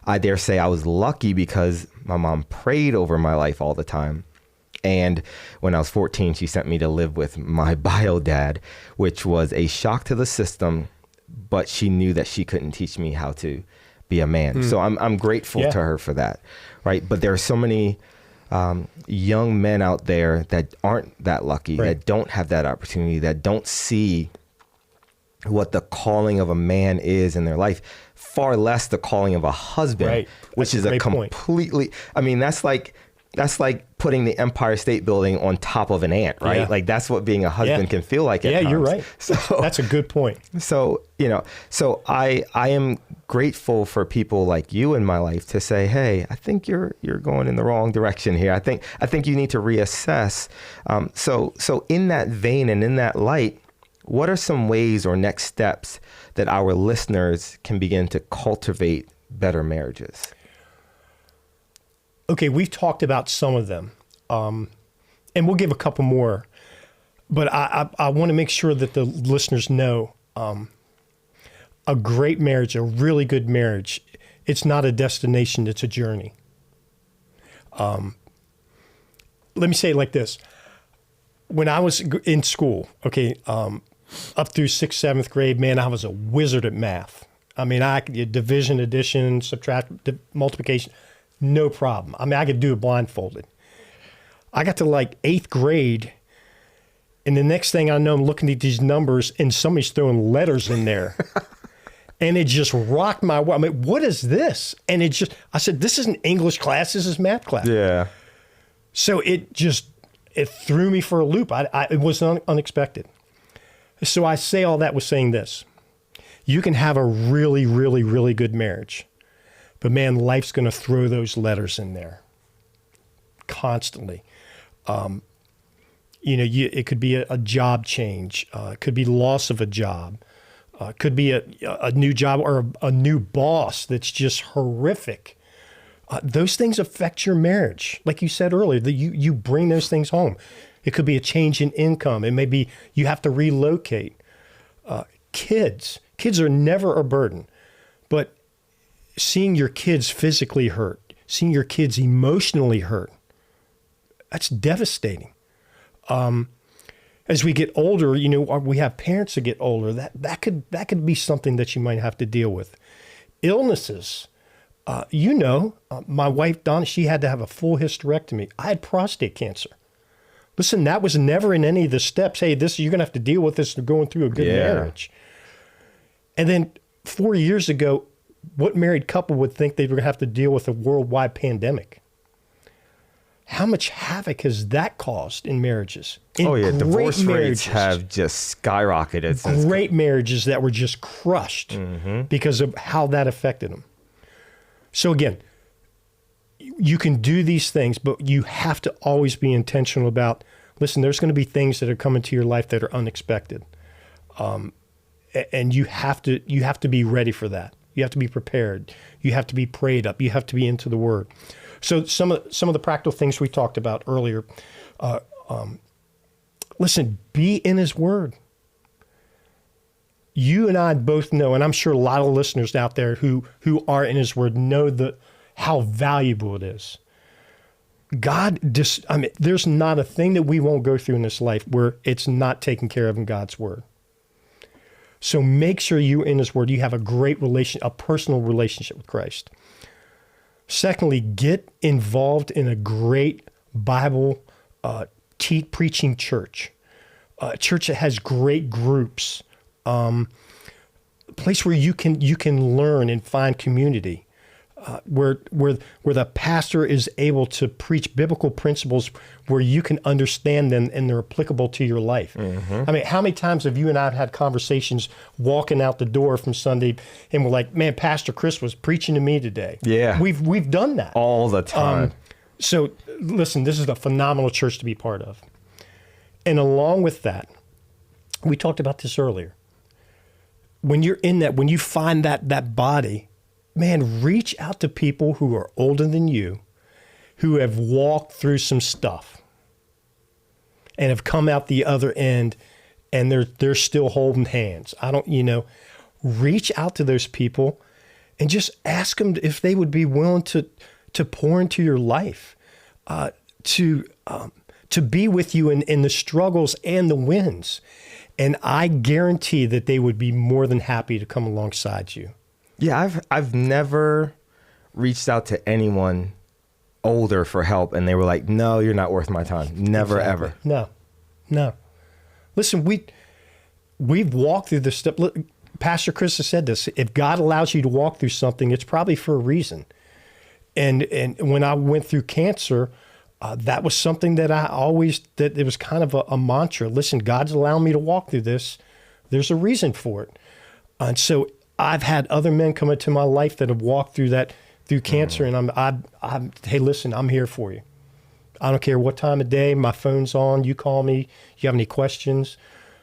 I dare say I was lucky because my mom prayed over my life all the time. And when I was 14, she sent me to live with my bio dad, which was a shock to the system, but she knew that she couldn't teach me how to be a man. So I'm grateful to her for that, right? But there are so many young men out there that aren't that lucky, that don't have that opportunity, that don't see what the calling of a man is in their life, far less the calling of a husband, which is a completely, I mean, that's like putting the Empire State Building on top of an ant, right? Like that's what being a husband can feel like at times. You're right. So that's a good point. So, so I am grateful for people like you in my life to say, hey, I think you're going in the wrong direction here. I think you need to reassess. So in that vein and in that light, what are some ways or next steps that our listeners can begin to cultivate better marriages? Okay, we've talked about some of them, and we'll give a couple more, but I want to make sure that the listeners know a great marriage, a really good marriage, it's not a destination, it's a journey. Let me say it like this. When I was in school, up through 6th, 7th grade, man, I was a wizard at math. I mean, division, addition, subtract, multiplication, no problem. I mean, I could do it blindfolded. I got to like 8th grade, and the next thing I know, I'm looking at these numbers, and somebody's throwing letters in there. And it just rocked my world. I mean, what is this? And I said, this isn't English class, this is math class. Yeah. So it threw me for a loop. It was unexpected. So I say all that with saying this. You can have a really, really, really good marriage, but man, life's going to throw those letters in there constantly. It could be a job change. It could be loss of a job. It could be a new job or a new boss that's just horrific. Those things affect your marriage. Like you said earlier, you bring those things home. It could be a change in income. It may be you have to relocate. Kids are never a burden, but seeing your kids physically hurt, seeing your kids emotionally hurt, that's devastating. As we get older, we have parents that get older. That could be something that you might have to deal with. Illnesses. My wife, Donna, she had to have a full hysterectomy. I had prostate cancer. Listen, that was never in any of the steps. Hey, you're going to have to deal with this going through a good marriage. And then 4 years ago, what married couple would think they were going to have to deal with a worldwide pandemic? How much havoc has that caused in marriages? Divorce rates have just skyrocketed. Great marriages that were just crushed because of how that affected them. So again, you can do these things, but you have to always be intentional about, listen, there's going to be things that are coming to your life that are unexpected. And you have to be ready for that. You have to be prepared. You have to be prayed up. You have to be into the Word. So some of the practical things we talked about earlier, listen, be in His Word. You and I both know, and I'm sure a lot of listeners out there who are in His Word know how valuable it is. There's not a thing that we won't go through in this life where it's not taken care of in God's Word. So make sure you're in His Word. You have a personal relationship with Christ. Secondly, get involved in a great Bible preaching church. A church that has great groups. A place where you can learn and find community. Where the pastor is able to preach biblical principles where you can understand them and they're applicable to your life. I mean, how many times have you and I had conversations walking out the door from Sunday and we're like, man, Pastor Chris was preaching to me today. Yeah. We've done that. All the time. So listen, this is a phenomenal church to be part of. And along with that, we talked about this earlier. When you're in that, when you find that body, man, reach out to people who are older than you, who have walked through some stuff and have come out the other end and they're still holding hands. Reach out to those people and just ask them if they would be willing to pour into your life, to be with you in the struggles and the wins. And I guarantee that they would be more than happy to come alongside you. Yeah, I've never reached out to anyone older for help and they were like, no, you're not worth my time. Never, Exactly. ever. No. Listen, we've walked through this stuff. Look, Pastor Chris has said this. If God allows you to walk through something, it's probably for a reason. And when I went through cancer, that was something that that it was kind of a mantra. Listen, God's allowing me to walk through this. There's a reason for it. And so I've had other men come into my life that have walked through cancer, and I'm hey, listen, I'm here for you. I don't care what time of day, my phone's on, you call me, you have any questions.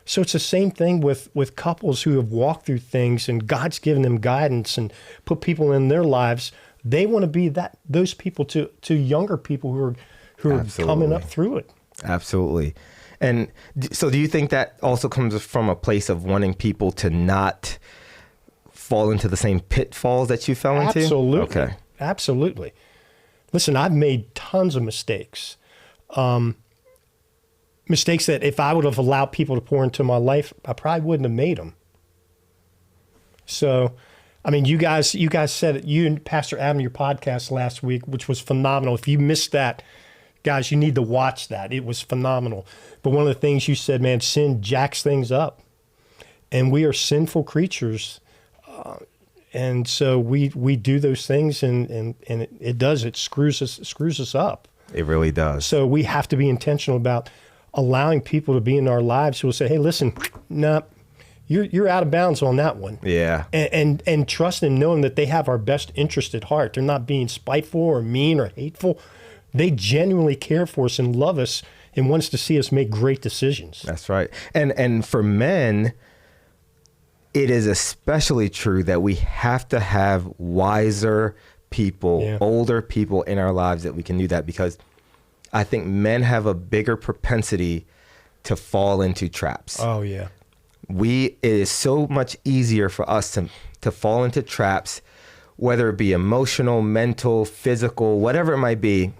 So it's the same thing with couples who have walked through things and God's given them guidance and put people in their lives. They want to be those people to younger people who are coming up through it. Absolutely. And so do you think that also comes from a place of wanting people to not fall into the same pitfalls that you fell into? Absolutely. Okay. Absolutely. Listen, I've made tons of mistakes. Mistakes that if I would have allowed people to pour into my life, I probably wouldn't have made them. So, I mean, you guys said it, you and Pastor Adam, your podcast last week, which was phenomenal. If you missed that, guys, you need to watch that. It was phenomenal. But one of the things you said, man, sin jacks things up. And we are sinful creatures. And so we do those things and it screws us up. It really does. So we have to be intentional about allowing people to be in our lives who will say, hey, listen, nah, you're out of bounds on that one. Yeah. And trust in knowing that they have our best interest at heart. They're not being spiteful or mean or hateful. They genuinely care for us and love us and wants to see us make great decisions. That's right. And for men, it is especially true that we have to have wiser people, older people in our lives that we can do that, because I think men have a bigger propensity to fall into traps. Oh, yeah. It is so much easier for us to fall into traps, whether it be emotional, mental, physical, whatever it might be.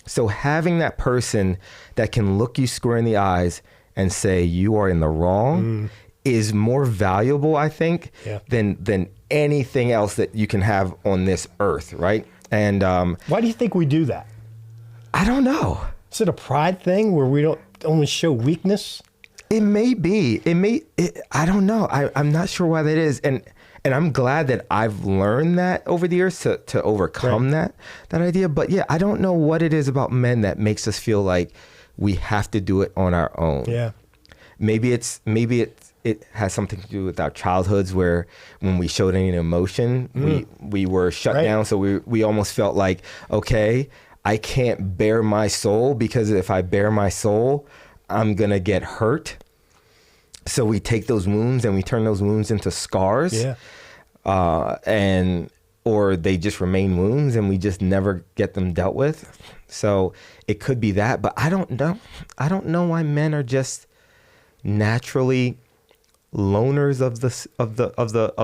So having that person that can look you square in the eyes and say you are in the wrong is more valuable, I think, than anything else that you can have on this earth, right? And why do you think we do that? I don't know. Is it a pride thing where we don't only show weakness? It may be. I don't know. I'm not sure why that is. And I'm glad that I've learned that over the years to overcome that idea. But yeah, I don't know what it is about men that makes us feel like we have to do it on our own. Yeah. Maybe it has something to do with our childhoods, where when we showed any emotion, we were shut down. So we almost felt like, okay, I can't bare my soul, because if I bare my soul, I'm going to get hurt. So we take those wounds and we turn those wounds into scars. Yeah. Or they just remain wounds and we just never get them dealt with. So it could be that, but I don't know. I don't know why men are just naturally loners of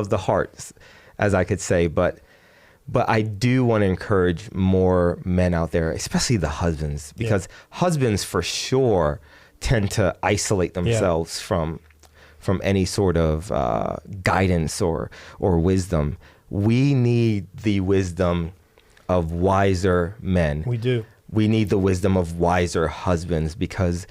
the heart, as I could say. But I do want to encourage more men out there, especially the husbands, because husbands for sure tend to isolate themselves from any sort of guidance or wisdom. We need the wisdom of wiser men. We do. We need the wisdom of wiser husbands, because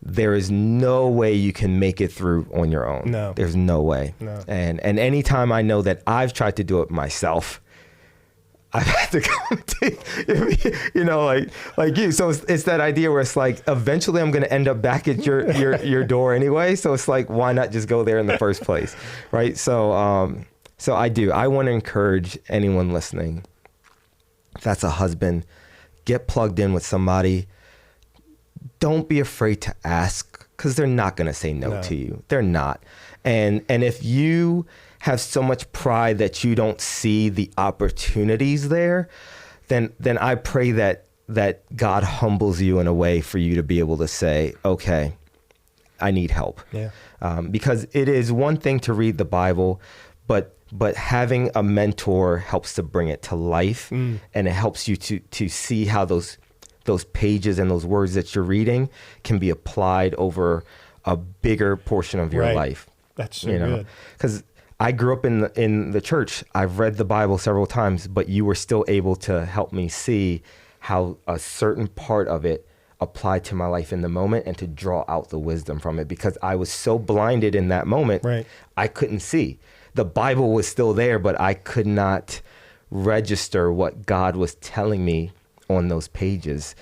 there is no way you can make it through on your own. No. There's no way. No. And anytime I know that I've tried to do it myself, I've had to come to, like you. So it's that idea where it's like, eventually I'm going to end up back at your door anyway. So it's like, why not just go there in the first place? Right. So I want to encourage anyone listening, if that's a husband, get plugged in with somebody. Don't be afraid to ask, because they're not going to say no to you. They're not. And if you have so much pride that you don't see the opportunities there, then I pray that God humbles you in a way for you to be able to say, okay, I need help. Yeah. Because it is one thing to read the Bible, but but having a mentor helps to bring it to life, and it helps you to see how those pages and those words that you're reading can be applied over a bigger portion of your Right. life. That's so good. Because I grew up in the church. I've read the Bible several times, but you were still able to help me see how a certain part of it applied to my life in the moment and to draw out the wisdom from it, because I was so blinded in that moment. Right. I couldn't see. The Bible was still there, but I could not register what God was telling me on those pages.